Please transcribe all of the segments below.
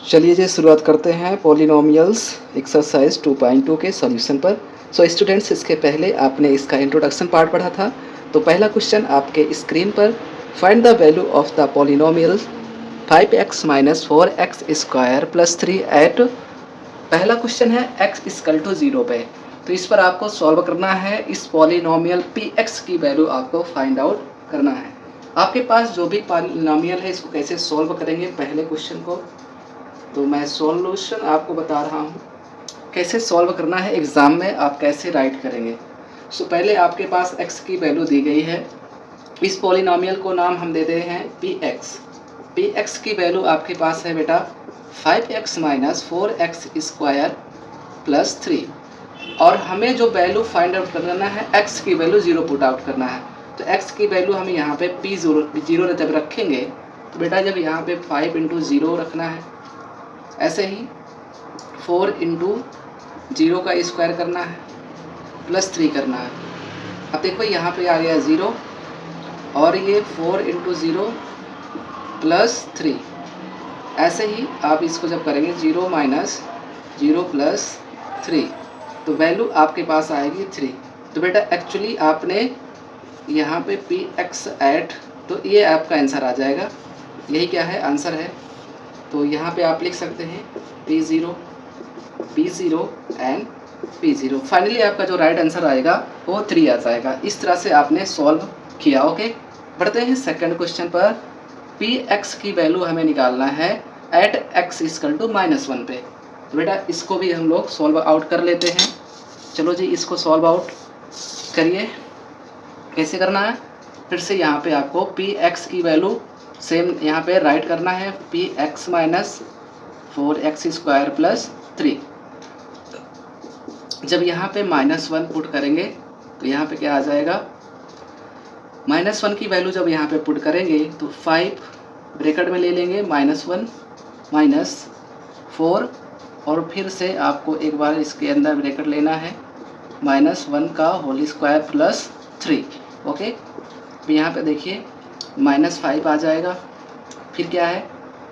चलिए जी शुरुआत करते हैं पॉलिनोमियल्स एक्सरसाइज 2.2 के सॉल्यूशन पर। स्टूडेंट्स, इसके पहले आपने इसका इंट्रोडक्शन पार्ट पढ़ा था। तो पहला क्वेश्चन आपके स्क्रीन पर, find the value of the polynomial 5x minus 4x square plus 3 at, पहला क्वेश्चन है x इक्वल टू 0 पे। तो इस पर आपको सॉल्व करना है, इस पॉलिनोमियल px की वैल्यू आपको फाइंड आउट करना है। आपके पास जो भी पॉलिनोमियल है इसको कैसे सॉल्व करेंगे पहले क्वेश्चन को, तो मैं सॉल्यूशन आपको बता रहा हूँ कैसे सॉल्व करना है, एग्ज़ाम में आप कैसे राइट करेंगे। पहले आपके पास x की वैल्यू दी गई है, इस पॉलिनोमियल को नाम हम दे रहे हैं px की वैल्यू आपके पास है बेटा 5x minus 4x square plus 3, और हमें जो वैल्यू फाइंड आउट करना है x की वैल्यू 0 पुट आउट करना है। तो x की वैल्यू हमें यहाँ पे p0 जब रखेंगे तो बेटा जब यहाँ पे 5 इंटू 0 रखना है, ऐसे ही 4 इंटू 0 का स्क्वायर करना है प्लस 3 करना है। अब देखो यहाँ पे आ गया 0 और ये 4 इंटू 0 प्लस 3, ऐसे ही आप इसको जब करेंगे 0 माइनस 0 प्लस 3 तो वैल्यू आपके पास आएगी 3। तो बेटा एक्चुअली आपने यहाँ पे px ऐट, तो ये आपका आंसर आ जाएगा, यही क्या है आंसर है। तो यहाँ पे आप लिख सकते हैं p0 एंड p0। फाइनली आपका जो राइट आंसर आएगा वो 3 आ जाएगा। इस तरह से आपने सॉल्व किया। ओके, बढ़ते हैं सेकंड क्वेश्चन पर। px की वैल्यू हमें निकालना है एट x इक्वल टू -1 पे। तो बेटा इसको भी हम लोग सॉल्व आउट कर लेते हैं। चलो जी इसको सॉल्व आउट करिए। कैसे करना है, फिर से यहाँ पे आपको px की वैल्यू सेम यहाँ पे राइट करना है, px minus 4x square plus 3। जब यहाँ पे -1 पुट करेंगे तो यहाँ पे क्या आ जाएगा, -1 की वैल्यू जब यहाँ पे पुट करेंगे तो 5 ब्रैकेट में ले लेंगे, -1 माइनस 4, और फिर से आपको एक बार इसके अंदर ब्रैकेट लेना है, -1 का होल स्क्वायर प्लस 3। ओके, तो यहाँ पे देखिए -5 आ जाएगा, फिर क्या है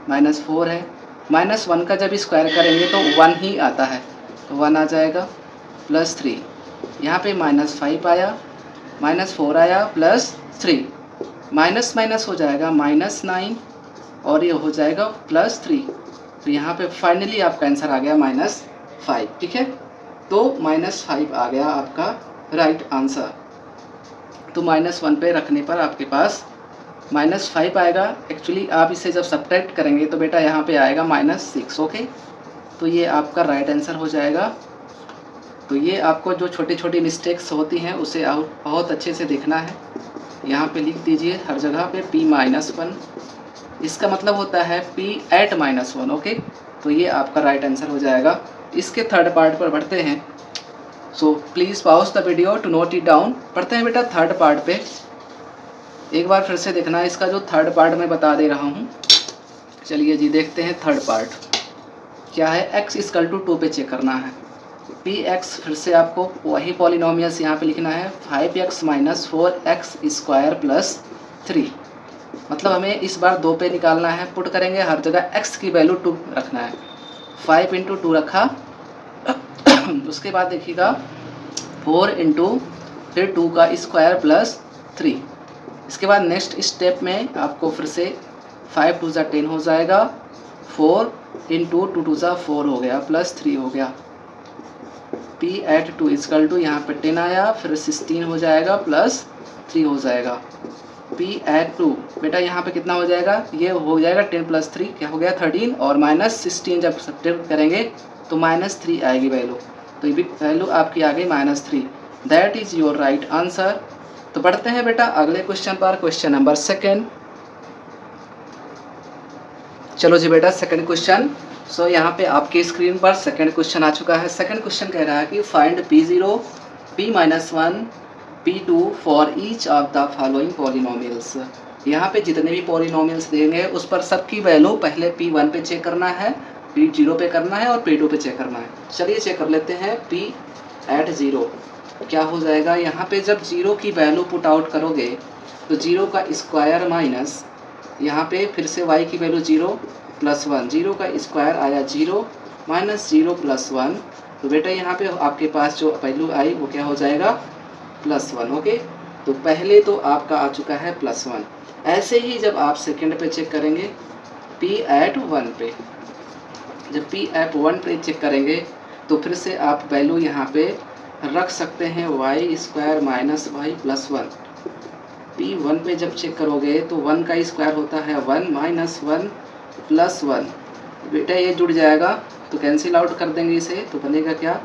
-4 है, -1 का जब स्क्वायर करेंगे तो 1 ही आता है, तो 1 आ जाएगा प्लस 3। यहाँ पे -5 आया, -4 आया प्लस 3, माइनस माइनस हो जाएगा -9, और ये हो जाएगा प्लस 3। तो यहाँ पे फाइनली आपका आंसर आ गया -5। ठीक है, तो -5 आ गया आपका राइट आंसर। तो -1 पे रखने पर आपके पास -5 आएगा। एक्चुअली आप इसे जब सब्ट्रैक्ट करेंगे तो बेटा यहाँ पे आएगा -6। ओके, तो ये आपका राइट आंसर हो जाएगा। तो ये आपको जो छोटी छोटी मिस्टेक्स होती हैं उसे बहुत अच्छे से देखना है। यहाँ पे लिख दीजिए हर जगह पे p-1, इसका मतलब होता है p एट -1। ओके, तो ये आपका राइट आंसर हो जाएगा। इसके थर्ड पार्ट पर बढ़ते हैं। So please pause the video to note it down. पढ़ते हैं बेटा थर्ड पार्ट पे, एक बार फिर से देखना है। इसका जो थर्ड पार्ट मैं बता दे रहा हूँ, चलिए जी देखते हैं थर्ड पार्ट क्या है। x इक्वल टू 2 पे चेक करना है। px फिर से आपको वही पॉलिनोमियल्स यहाँ पे लिखना है, 5x minus 4x square plus 3। मतलब हमें इस बार 2 पे निकालना है, पुट करेंगे हर जगह x की वैल्यू 2 रखना है। 5 इंटू 2 रखा उसके बाद देखिएगा 4 इंटू फिर 2 का स्क्वायर प्लस 3। इसके बाद नेक्स्ट स्टेप में आपको फिर से 5 2 ज़ा 10 हो जाएगा, 4 इंटू 2 2 ज़ा 4 हो गया प्लस 3 हो गया। p एट 2 इक्वल टू यहाँ पे 10 आया, फिर 16 हो जाएगा प्लस 3 हो जाएगा। p एट 2 बेटा यहाँ पे कितना हो जाएगा, ये हो जाएगा 10 प्लस 3 क्या हो गया 13, और -16 जब सब्ट्रैक्ट करेंगे तो -3 आएगी वैल्यू। तो ये वैल्यू आपकी आ गई -3। That is your right answer. तो बढ़ते हैं बेटा अगले क्वेश्चन पर, क्वेश्चन नंबर सेकंड। चलो जी बेटा सेकंड क्वेश्चन। सो यहाँ पे आपके स्क्रीन पर सेकंड क्वेश्चन आ चुका है। सेकंड क्वेश्चन कह रहा है कि find p0, p-1, p2 for each of the following polynomials. यहाँ पे जितने भी पॉलिनोमियल्स देंगे उस पर सबकी वैल्यू पहले p1 पे चेक करना है, p0 पे करना है और p2 पे चेक करना है। चलिए चेक कर लेते हैं। p एट 0 क्या हो जाएगा, यहाँ पे जब 0 की वैल्यू पुट आउट करोगे तो 0 का स्क्वायर माइनस यहाँ पे फिर से y की वैल्यू 0 प्लस 1, 0 का स्क्वायर आया 0 माइनस 0 प्लस 1। तो बेटा यहाँ पे आपके पास जो वैल्यू आई वो क्या हो जाएगा प्लस 1। ओके, तो पहले तो आपका आ चुका है प्लस 1। ऐसे ही जब आप सेकंड पे चेक करेंगे p एट 1 पे, जब p एट 1 पे चेक करेंगे तो फिर से आप वैल्यू यहाँ पे रख सकते हैं y square minus y plus 1। p1 पे जब चेक करोगे तो 1 का स्क्वायर होता है 1 माइनस 1 प्लस 1। बेटा ये जुड़ जाएगा तो कैंसिल आउट कर देंगे इसे, तो बनेगा क्या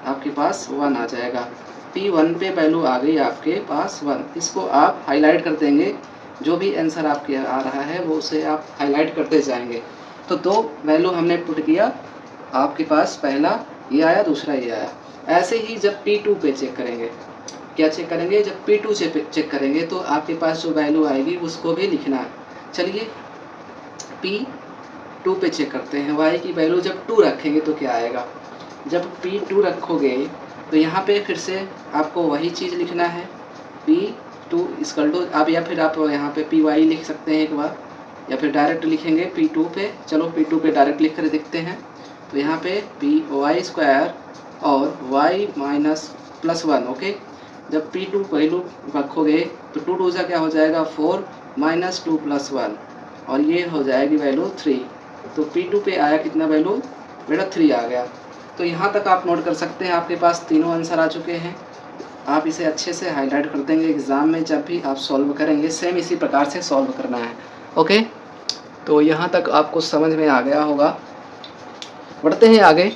आपके पास 1 आ जाएगा। p1 पे वैल्यू आ गई आपके पास 1। इसको आप हाईलाइट कर देंगे, जो भी आंसर आपके आ रहा है वो उसे आप हाईलाइट करते जाएंगे। तो दो वैल्यू हमने पुट किया, आपके पास पहला ये आया, दूसरा ये आया। ऐसे ही जब p2 पे चेक करेंगे, क्या चेक करेंगे, जब p2 चेक करेंगे तो आपके पास जो वैल्यू आएगी उसको भी लिखना है। चलिए p2 पे चेक करते हैं। y की वैल्यू जब 2 रखेंगे तो क्या आएगा, जब p2 रखोगे तो यहाँ पे फिर से आपको वही चीज़ लिखना है p2 इक्वल टू, आप या फिर आप यहाँ पे py लिख सकते हैं एक बार, या फिर डायरेक्ट लिखेंगे p2 पे। चलो p2 पे डायरेक्ट लिख कर देखते हैं। तो यहाँ पे py स्क्वायर और y माइनस प्लस 1। ओके, जब p2 वैल्यू रखोगे तो 2 2 क्या हो जाएगा 4 माइनस 2 प्लस 1, और ये हो जाएगी वैल्यू 3। तो p2 पे आया कितना वैल्यू बेटा 3 आ गया। तो यहाँ तक आप नोट कर सकते हैं, आपके पास तीनों आंसर आ चुके हैं। आप इसे अच्छे से हाईलाइट कर देंगे, एग्ज़ाम में जब भी आप सॉल्व करेंगे सेम इसी प्रकार से सॉल्व करना है। ओके, तो यहाँ तक आपको समझ में आ गया होगा। बढ़ते हैं आगे।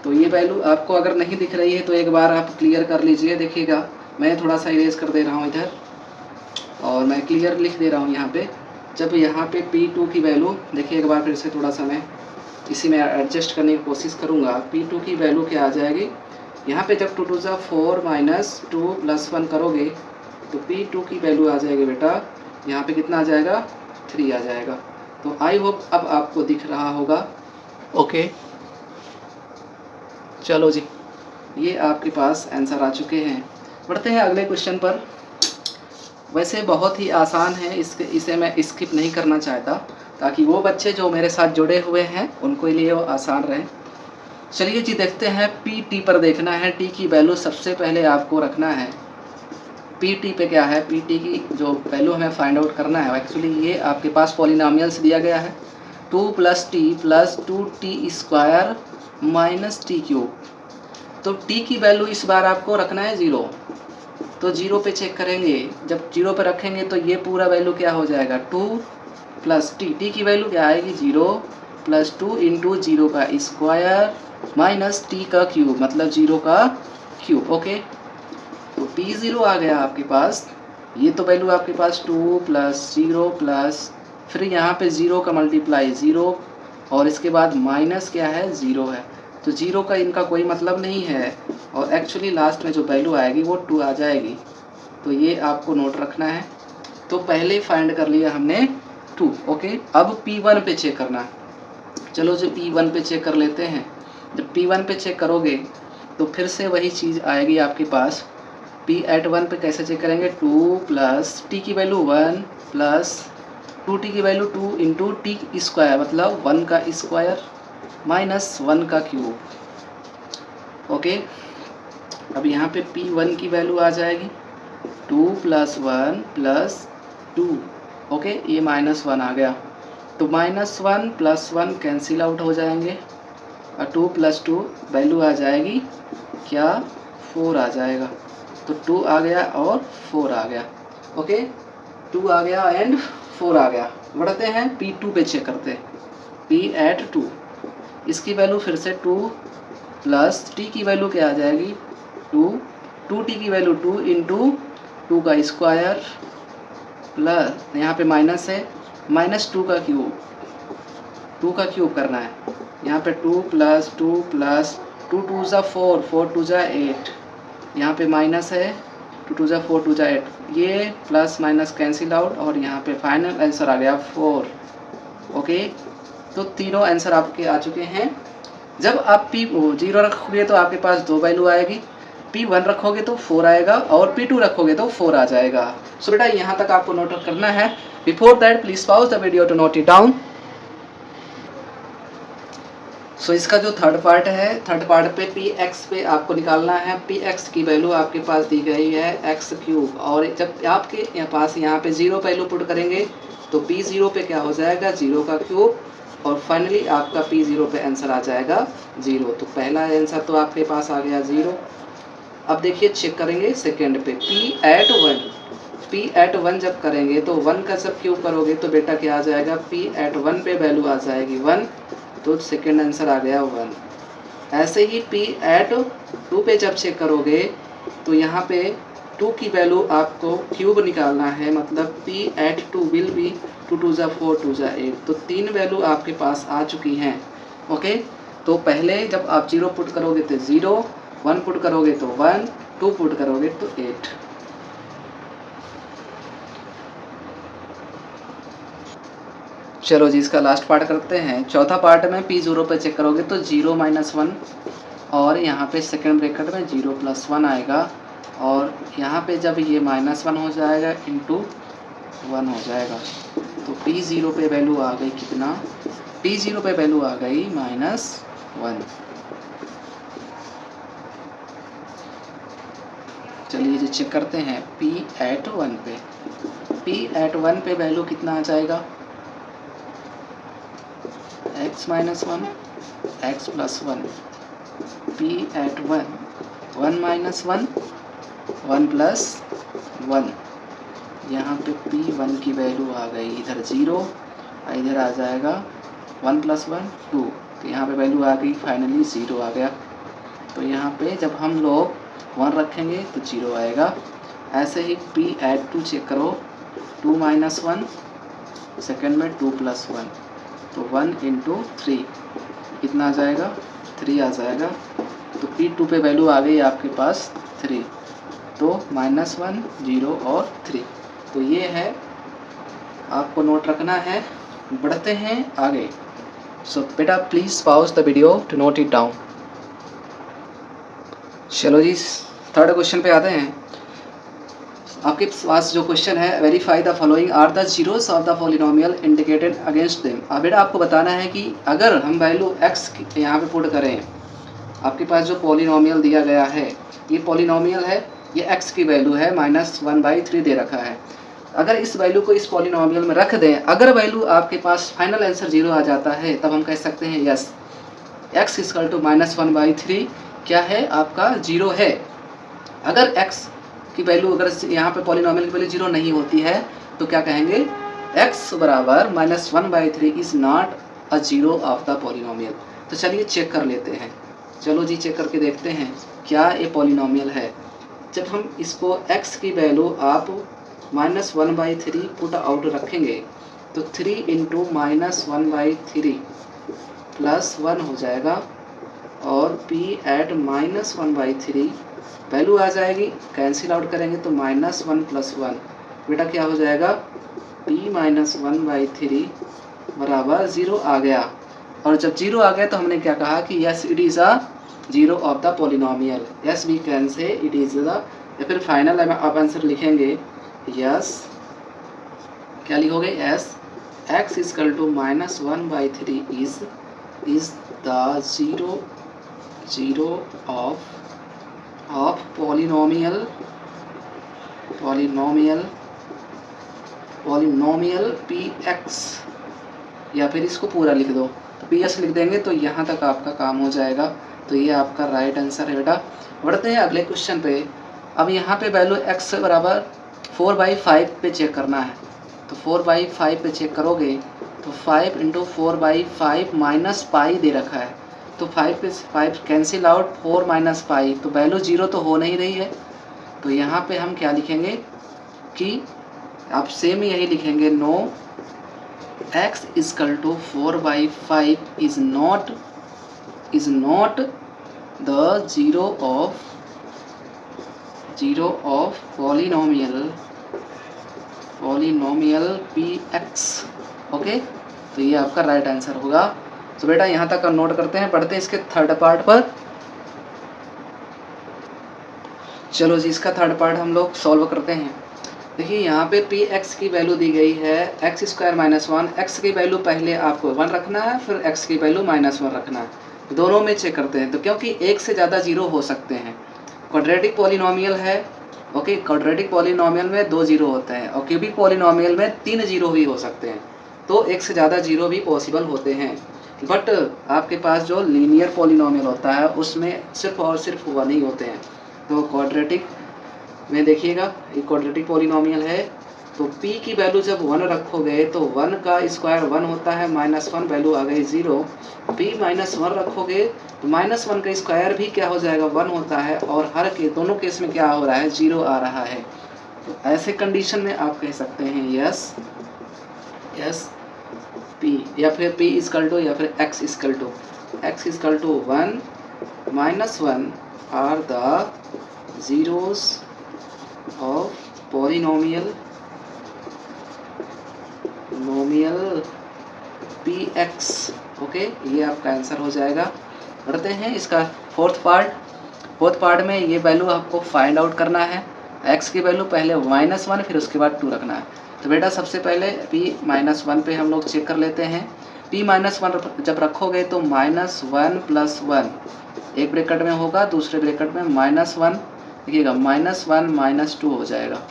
तो ये वैल्यू आपको अगर नहीं दिख रही है तो एक बार आप क्लियर कर लीजिए। देखिएगा मैं थोड़ा सा इरेज कर दे रहा हूँ इधर, और मैं क्लियर लिख दे रहा हूँ यहाँ पे। जब यहाँ पे p2 की वैल्यू देखिए, एक बार फिर से थोड़ा सा मैं इसी में एडजस्ट करने की कोशिश करूँगा। p2 की वैल्यू क्या आ जाएगी, यहाँ पे जब 2 2 जा 4 माइनस 2 प्लस 1 करोगे तो p2 की वैल्यू आ जाएगी बेटा, यहाँ पे कितना आ जाएगा 3 आ जाएगा। तो आई होप अब आपको दिख रहा होगा। ओके, चलो जी, ये आपके पास आंसर आ चुके हैं। बढ़ते हैं अगले क्वेश्चन पर। वैसे बहुत ही आसान है, इसे मैं स्किप नहीं करना चाहता ताकि वो बच्चे जो मेरे साथ जुड़े हुए हैं उनको लिए वो आसान रहे। चलिए जी देखते हैं। pt पर देखना है, t की वैल्यू सबसे पहले आपको रखना है। pt पे क्या है, pt की जो वैल्यू हमें फाइंड आउट करना है, एक्चुअली ये आपके पास पॉलिनोमियल्स दिया गया है 2 plus T plus 2t square minus T cube. तो t की वैल्यू इस बार आपको रखना है 0, तो 0 पे चेक करेंगे। जब 0 पे रखेंगे तो ये पूरा वैल्यू क्या हो जाएगा 2 प्लस t की वैल्यू क्या आएगी 0 प्लस 2 इंटू 0 का स्क्वायर माइनस t का क्यूब, मतलब 0 का क्यूब। ओके, तो p0 आ गया आपके पास। ये तो वैल्यू आपके पास 2 प्लस 0 प्लस फिर यहाँ पे 0 का मल्टीप्लाई 0, और इसके बाद माइनस क्या है 0 है। तो 0 का इनका कोई मतलब नहीं है, और एक्चुअली लास्ट में जो वैल्यू आएगी वो 2 आ जाएगी। तो ये आपको नोट रखना है। तो पहले फाइंड कर लिया हमने 2। ओके, अब p1 पे चेक करना। चलो जो p1 पे चेक कर लेते हैं। जब p1 पे चेक करोगे तो फिर से वही चीज़ आएगी आपके पास। p एट 1 पे कैसे चेक करेंगे 2 प्लस t की वैल्यू 1 प्लस 2t की वैल्यू 2 इंटू टी स्क्वायर, मतलब 1 का स्क्वायर माइनस 1 का क्यूब। ओके, अब यहाँ पे p1 की वैल्यू आ जाएगी 2 प्लस 1 प्लस 2। ओके, ये माइनस 1 आ गया, तो माइनस 1 प्लस 1 कैंसिल आउट हो जाएंगे, और 2 प्लस 2 वैल्यू आ जाएगी क्या 4 आ जाएगा। तो 2 आ गया और 4 आ गया। ओके, 2 आ गया एंड 4 आ गया। बढ़ते हैं p2 पे चेक करते हैं। p एट 2, इसकी वैल्यू फिर से 2 प्लस t की वैल्यू क्या आ जाएगी 2, 2t की वैल्यू 2 इंटू 2 का स्क्वायर प्लस यहाँ पे माइनस है माइनस 2 का क्यूब, 2 का क्यूब करना है। यहाँ पे 2 प्लस 2 प्लस 2 2 जा 4, 4 2 जा 8, यहाँ पे माइनस है 2 2 जा 4 2 जा 8, ये प्लस माइनस कैंसिल आउट, और यहाँ पे फाइनल आंसर आ गया 4। ओके, तो तीनों आंसर आपके आ चुके हैं। जब आप p0 रखोगे तो आपके पास 2 वैल्यू आएगी, P1 रखोगे तो 4 आएगा और P2 रखोगे तो 4 आ जाएगा। सो बेटा यहाँ तक आपको नोट करना है। Before that please pause the video to note it down. So इसका जो थर्ड पार्ट है, थर्ड पार्ट पे Px पे आपको निकालना है। Px की वैल्यू आपके पास दी गई है x क्यूब, और जब आपके पास यहाँ पे 0 वैल्यू पुट करेंगे तो P0 पे क्या हो जाएगा 0 का क्यूब, और फाइनली आपका P0 पे आंसर आ जाएगा 0। तो पहला आंसर तो आपके पास आ गया 0। अब देखिए चेक करेंगे सेकेंड पे P@1 जब करेंगे तो 1 का जब क्यूब करोगे तो बेटा क्या आ जाएगा P@1 पे वैल्यू आ जाएगी 1, तो सेकेंड आंसर आ गया 1। ऐसे ही P@2 पे जब चेक करोगे तो यहाँ पे 2 की वैल्यू आपको क्यूब निकालना है, मतलब P@2 विल बी 2 2 जा 4 2 जा 8। तो 3 वैल्यू आपके पास आ चुकी हैं। ओके, तो पहले जब आप 0 पुट करोगे तो 0, 1 पुट करोगे तो 1, 2 पुट करोगे तो 8। चलो जी इसका लास्ट पार्ट करते हैं। चौथा पार्ट में P0 पे चेक करोगे तो 0 - 1, और यहाँ पे सेकंड ब्रैकेट में 0 + 1 आएगा, और यहाँ पे जब ये -1 हो जाएगा इंटू 1 हो जाएगा। तो P0 पे वैल्यू आ गई कितना, P0 पे वैल्यू आ गई -1। चलिए जी चेक करते हैं P@1 पे। P@1 पे वैल्यू कितना आ जाएगा x - 1 x + 1। P@1 1 - 1 1 + 1। यहाँ पे P1 की वैल्यू आ गई इधर 0, इधर आ जाएगा 1 + 1 2। तो यहाँ पे वैल्यू आ गई फाइनली 0 आ गया। तो यहाँ पे जब हम लोग 1 रखेंगे तो 0 आएगा। ऐसे ही P@2 चेक करो, 2 - 1, सेकेंड में 2 + 1, तो 1 × 3 कितना आ जाएगा 3 आ जाएगा। तो P2 पे वैल्यू आ गई आपके पास 3, तो -1 0 और 3। तो ये है, आपको नोट रखना है। बढ़ते हैं आगे। सो बेटा please pause the video to note it down. चलो जी थर्ड क्वेश्चन पे आते हैं। आपके पास जो क्वेश्चन है, verify the following are the zeros of the polynomial indicated against them. अब बेटा आपको बताना है कि अगर हम वैल्यू x यहाँ पे पुट करें, आपके पास जो पॉलिनोमियल दिया गया है, ये पॉलिनोमियल है, ये x की वैल्यू है -1/3 दे रखा है। अगर इस वैल्यू को इस पॉलिनोमियल में रख दें, अगर वैल्यू आपके पास फाइनल आंसर 0 आ जाता है, तब हम कह सकते हैं यस x = -1/3 क्या है आपका 0 है। अगर x की वैल्यू, अगर यहाँ पे पॉलिनोमियल की वैल्यू 0 नहीं होती है तो क्या कहेंगे x = -1/3 is not a 0 of the polynomial. तो चलिए चेक कर लेते हैं। चलो जी चेक करके देखते हैं क्या ये पॉलिनोमियल है। जब हम इसको x की वैल्यू आप -1/3 पुट आउट रखेंगे तो 3 × -1/3 + 1 हो जाएगा, और P@ -1/3 वैल्यू आ जाएगी, कैंसिल आउट करेंगे तो -1 + 1 बेटा क्या हो जाएगा P - 1/3 = 0 आ गया। और जब 0 आ गया तो हमने क्या कहा कि yes it is a 0 of the polynomial. Yes we can say it is the, या फिर फाइनल आप आंसर लिखेंगे यस, क्या लिखोगे yes x = -1/3 is the 0 of polynomial Px, या फिर इसको पूरा लिख दो तो Ps लिख देंगे तो यहाँ तक आपका काम हो जाएगा। तो ये आपका राइट आंसर है बेटा। बढ़ते हैं अगले क्वेश्चन पे। अब यहाँ पे वैल्यू x = 4/5 पे चेक करना है। तो 4/5 पे चेक करोगे तो 5 × 4/5 -π दे रखा है, तो 5 पे 5 कैंसिल आउट, 4 - π, तो वैल्यू 0 तो हो नहीं रही है। तो यहाँ पे हम क्या लिखेंगे कि आप सेम यही लिखेंगे, no x = 4/5 is not the 0 of polynomial Px। Okay, तो ये आपका राइट आंसर होगा। तो बेटा यहाँ तक नोट करते हैं। पढ़ते हैं इसके थर्ड पार्ट पर। चलो जी, इसका थर्ड पार्ट हम लोग सॉल्व करते हैं। देखिए यहाँ पे पी एक्स की वैल्यू दी गई है x square minus one. X की वैल्यू पहले आपको 1 रखना है, फिर एक्स की वैल्यू -1 रखना है। दोनों में चेक करते हैं, तो क्योंकि एक से ज़्यादा जीरो हो सकते हैं, क्वाड्रेटिक पॉलिनोमियल है। ओके, क्वाड्रेटिक पॉलिनोमियल में 2 जीरो होते हैं और क्यूबिक पॉलिनोमियल में 3 जीरो भी हो सकते हैं, तो एक से ज़्यादा जीरो भी पॉसिबल होते हैं। बट आपके पास जो लीनियर पॉलिनोमियल होता है उसमें सिर्फ और सिर्फ 1 ही होते हैं। तो क्वाड्रेटिक में देखिएगा, ये क्वाड्रेटिक पॉलिनोमियल है, तो p की वैल्यू जब 1 रखोगे तो 1 का स्क्वायर 1 होता है, -1 वैल्यू आ गई 0। p -1 रखोगे तो -1 का स्क्वायर भी क्या हो जाएगा, 1 होता है, और हर के दोनों केस में क्या हो रहा है, 0 आ रहा है। तो ऐसे कंडीशन में आप कह सकते हैं यस p, या फिर p इक्वल टू या फिर x equal to 1 -1 are the zeros of polynomial px। Okay, ये आपका आंसर हो जाएगा। बढ़ते हैं इसका फोर्थ पार्ट में ये वैल्यू आपको फाइंड आउट करना है। x की वैल्यू पहले -1 फिर उसके बाद 2 रखना है। तो बेटा सबसे पहले p -1 पे हम लोग चेक कर लेते हैं। p -1 जब रखोगे तो -1 + 1 एक ब्रैकेट में होगा, दूसरे ब्रैकेट में -1, देखिएगा -1 -2 हो जाएगा।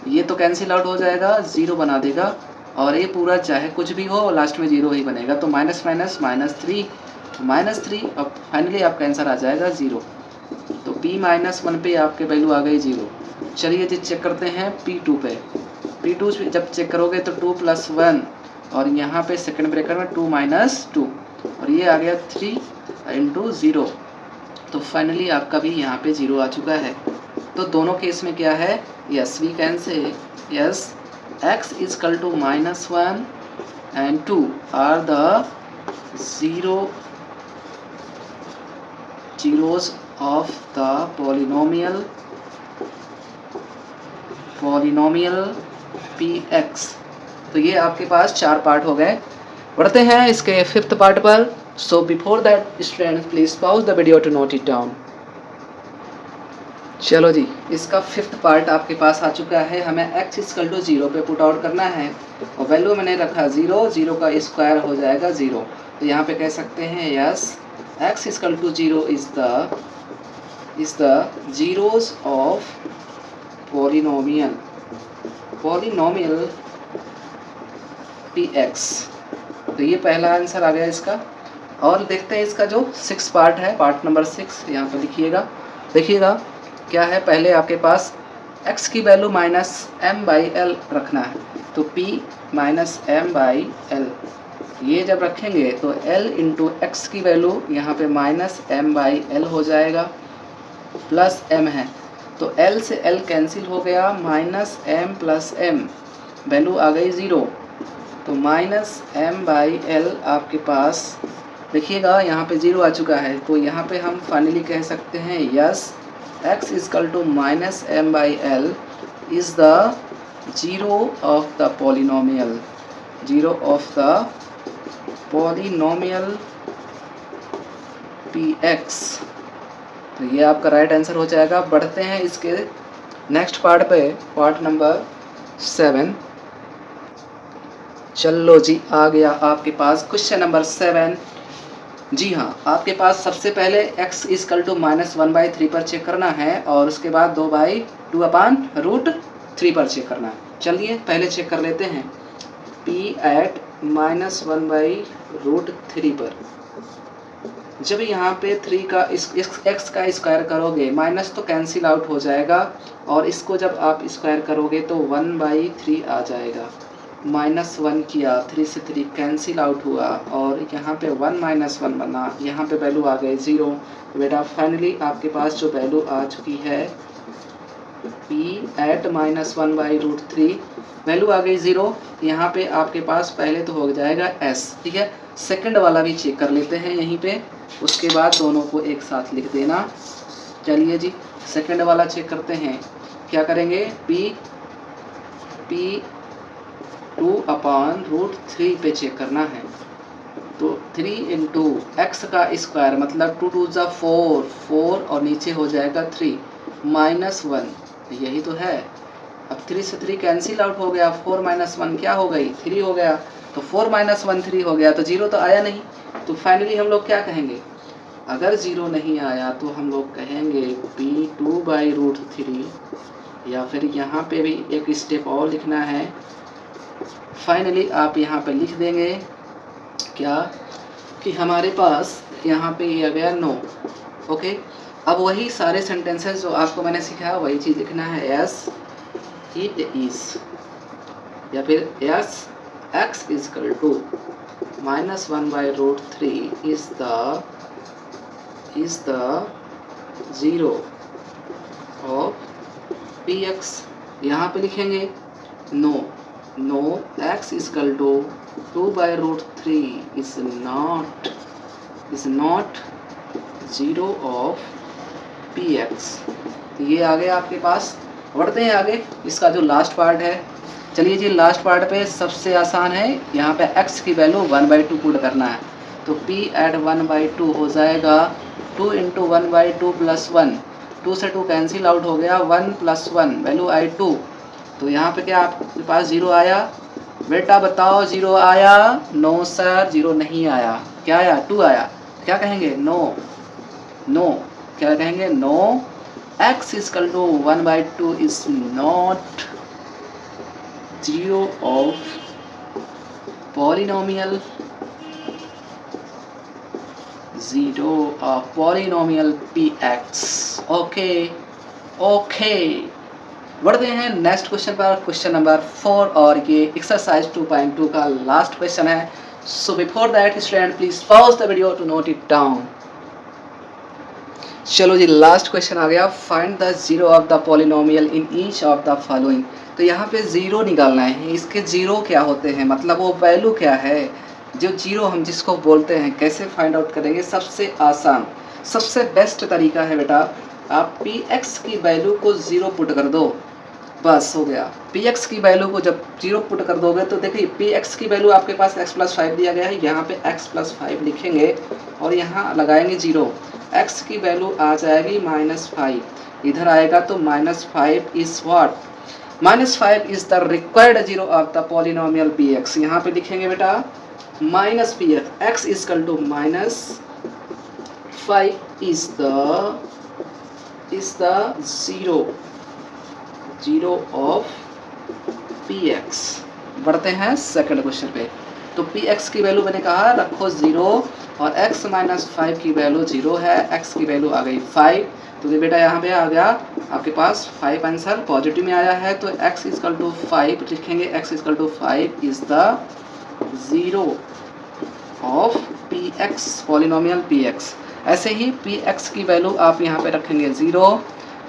ये तो कैंसिल आउट हो जाएगा, 0 बना देगा, और ये पूरा चाहे कुछ भी हो लास्ट में 0 ही बनेगा। तो -3 अब फाइनली आपका आंसर आ जाएगा 0। तो p -1 पे आपके वैल्यू आ गई 0। चलिए जी चेक करते हैं p2 पे। p2 जब चेक करोगे तो 2 + 1, और यहाँ पे सेकंड ब्रैकेट में 2 - 2, और ये आ गया 3 × 0। तो फाइनली आपका भी यहाँ पे 0 आ चुका है। तो दोनों केस में क्या है, yes we can say yes x equal to -1 and 2 are the zeros of the polynomial px। तो ये आपके पास 4 पार्ट हो गए। बढ़ते हैं इसके 5th पार्ट पर। So before that students please pause the video to note it down. चलो जी, इसका 5th पार्ट आपके पास आ चुका है। हमें x इक्वल टू 0 पे पुट आउट करना है, और वैल्यू मैंने रखा 0 का स्क्वायर हो जाएगा 0। तो यहाँ पे कह सकते हैं yes x equal to 0 is the zeros of polynomial px। तो ये पहला आंसर आ गया इसका। और देखते हैं इसका जो 6 पार्ट है, पार्ट नंबर 6 यहाँ पे देखिएगा क्या है। पहले आपके पास x की वैल्यू -m/l रखना है, तो p -m/l ये जब रखेंगे तो l × x की वैल्यू यहाँ पे -m/l हो जाएगा, प्लस m है, तो l से l कैंसिल हो गया, -m + m वैल्यू आ गई 0। तो -m/l आपके पास देखिएगा यहाँ पे 0 आ चुका है। तो यहाँ पे हम फाइनली कह सकते हैं yes x equal to -m/l is the zero of the polynomial px। तो ये आपका राइट आंसर हो जाएगा। बढ़ते हैं इसके नेक्स्ट पार्ट पे, पार्ट नंबर 7। चलो जी, आ गया आपके पास क्वेश्चन नंबर 7। जी हाँ, आपके पास सबसे पहले x इक्वल टू -1/3 पर चेक करना है, और उसके बाद 2/2/√3 पर चेक करना है। चलिए पहले चेक कर लेते हैं p at -1/√3 पर। जब यहाँ पे 3 का x का स्क्वायर करोगे, माइनस तो कैंसिल आउट हो जाएगा, और इसको जब आप स्क्वायर करोगे तो 1/3 आ जाएगा। -1 किया, 3 से 3 कैंसिल आउट हुआ, और यहाँ पे 1 - 1 बना, यहाँ पे वैल्यू आ गई 0। तो बेटा फाइनली आपके पास जो वैल्यू आ चुकी है p at -1/√3 वैल्यू आ गई 0। यहाँ पे आपके पास पहले तो हो जाएगा s, ठीक है। सेकंड वाला भी चेक कर लेते हैं यहीं पे, उसके बाद दोनों को एक साथ लिख देना। चलिए जी सेकंड वाला चेक करते हैं। क्या करेंगे, p 2/√3 पे चेक करना है। तो 3 × x का स्क्वायर मतलब 2 × 2 = 4 और नीचे हो जाएगा 3, -1, यही तो है। अब 3 से 3 कैंसिल आउट हो गया, 4 - 1 क्या हो गई, 3 हो गया। तो 4 - 1 3 हो गया, तो 0 तो आया नहीं। तो फाइनली हम लोग क्या कहेंगे, अगर 0 नहीं आया तो हम लोग कहेंगे P2/√3, या फिर यहाँ पे भी एक स्टेप और लिखना है। फाइनली आप यहाँ पे लिख देंगे क्या, कि हमारे पास यहाँ पे ये आ गया नो। ओके, अब वही सारे सेंटेंसेस जो आपको मैंने सिखाया वही चीज़ लिखना है, यस इट इज़, या फिर yes x is equal to -1/√3 is the 0 of px। यहाँ पे लिखेंगे no x is equal to 2/√3 is not 0 of px। ये आ गया आपके पास। बढ़ते हैं आगे, इसका जो लास्ट पार्ट है। चलिए जी, लास्ट पार्ट पे सबसे आसान है, यहाँ पे x की वैल्यू 1/2 पुट करना है। तो p एट 1/2 हो जाएगा 2 × 1/2 + 1, 2 से 2 कैंसिल आउट हो गया, 1 + 1 वैल्यू आई 2। तो यहाँ पे क्या आपके पास 0 आया, बेटा बताओ 0 आया? नो सर, 0 नहीं आया। क्या आया? 2 आया। क्या कहेंगे? नो। क्या कहेंगे? No x is equal to 1/2 is not 0 of polynomial 0 of polynomial px। Okay, बढ़ते हैं नेक्स्ट क्वेश्चन पर, क्वेश्चन नंबर 4, और ये एक्सरसाइज 2.2 का लास्ट क्वेश्चन है। So before that student please pause the video to note it down. चलो जी, last question आ गया, find the 0 of the polynomial in each of the following. तो यहाँ पे 0 निकालना है। इसके 0 क्या होते हैं, मतलब वो वैल्यू क्या है जो 0 हम जिसको बोलते हैं। कैसे फाइंड आउट करेंगे? सबसे आसान, सबसे बेस्ट तरीका है बेटा, आप px की वैल्यू को 0 पुट कर दो, बस हो गया। px की वैल्यू को जब 0 पुट कर दोगे तो देखिए px की वैल्यू आपके पास x + 5 दिया गया है, यहाँ पे x + 5 लिखेंगे और यहाँ लगाएंगे 0। x की वैल्यू आ जाएगी -5, इधर आएगा तो -5 is what, -5 is the required 0 of the polynomial px। यहाँ पे लिखेंगे बेटा -px, x is equal to -5 is the 0 of px। बढ़ते हैं सेकंड क्वेश्चन पे। तो px की वैल्यू मैंने कहा रखो 0 और x - 5 की वैल्यू 0 है, x की वैल्यू आ गई 5। तो ये बेटा यहाँ पे आ गया आपके पास 5 आंसर पॉजिटिव में आया है। तो x इज इक्वल टू 5 लिखेंगे, x is equal to 5 is the 0 of px, polynomial px। ऐसे ही px की वैल्यू आप यहाँ पे रखेंगे 0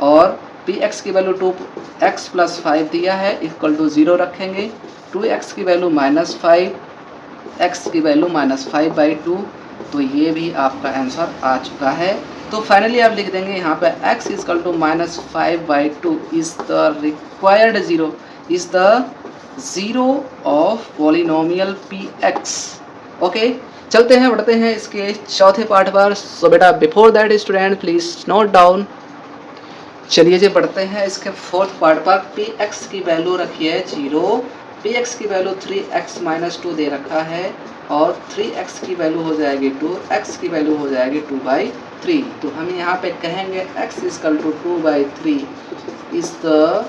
और px की वैल्यू 2x + 5 दिया है इक्वल टू 0 रखेंगे, 2x की वैल्यू -5, x की वैल्यू -5/2। तो ये भी आपका आंसर आ चुका है। तो फाइनली आप लिख देंगे यहाँ पे x is equal to -5/2 is the required 0, is the 0 of polynomial px। Okay, चलते हैं, बढ़ते हैं इसके चौथे पार्ट पर। सो बेटा before that student please note down. चलिए जी, बढ़ते हैं इसके फोर्थ पार्ट पर। px की वैल्यू रखिए 0, px की वैल्यू 3x - 2 दे रखा है और 3x की वैल्यू हो जाएगी 2, x की वैल्यू हो जाएगी 2/3। तो हम यहाँ पे कहेंगे x is equal to 2/3 is the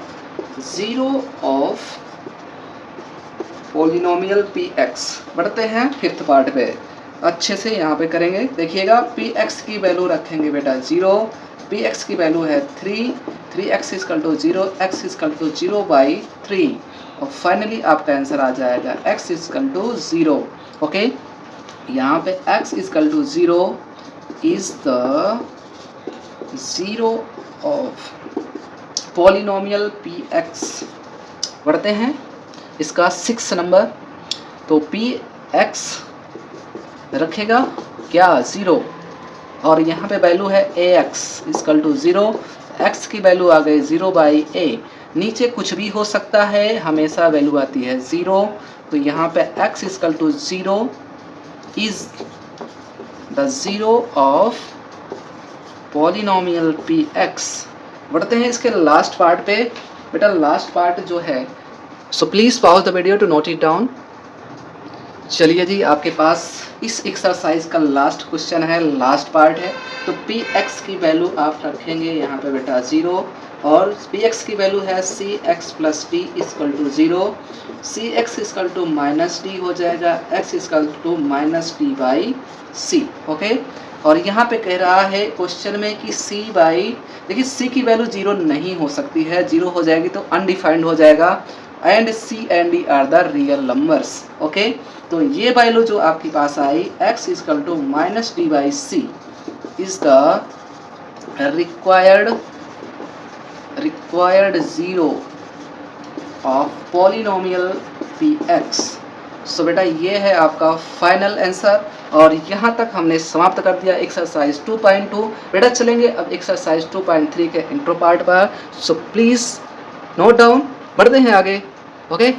0 of polynomial px। बढ़ते हैं फिफ्थ पार्ट पे, अच्छे से यहाँ पे करेंगे। देखिएगा px की वैल्यू रखेंगे बेटा 0, px की वैल्यू है 3, 3x is equal to 0, x is equal to 0/3 और फाइनली आपका आंसर आ जाएगा x is equal to 0। Okay, यहाँ पे x is equal to 0 is the 0 of polynomial px। बढ़ते हैं इसका 6 नंबर। तो px रखेगा क्या 0 और यहाँ पे वैल्यू है ax इक्वल टू 0, x की वैल्यू आ गई 0/a। नीचे कुछ भी हो सकता है, हमेशा वैल्यू आती है 0। तो यहाँ पे x equal to 0 is the 0 of polynomial px। बढ़ते हैं इसके लास्ट पार्ट पे। बेटा लास्ट पार्ट जो है, so please pause the video to note it down. चलिए जी, आपके पास इस एक्सरसाइज का लास्ट क्वेश्चन है, लास्ट पार्ट है। तो पी एक्स की वैल्यू आप रखेंगे यहाँ पे बेटा 0, और पी एक्स की वैल्यू है c x plus d equal to 0, c x equal to minus d हो जाएगा, x equal to minus D by c. Okay, और यहाँ पे कह रहा है क्वेश्चन में कि सी बाई, देखिए सी की वैल्यू 0 नहीं हो सकती है, 0 हो जाएगी तो अनडिफाइंड हो जाएगा, and C and D are the real numbers. Okay, तो ये वैल्यू जो आपके पास आई x equal to minus D by C is the required zero of polynomial px। So बेटा ये है आपका फाइनल आंसर, और यहाँ तक हमने समाप्त कर दिया एक्सरसाइज 2.2। बेटा चलेंगे अब एक्सरसाइज 2.3 के इंट्रो पार्ट पर। सो प्लीज़ नोट डाउन, बढ़ते हैं आगे। ओके।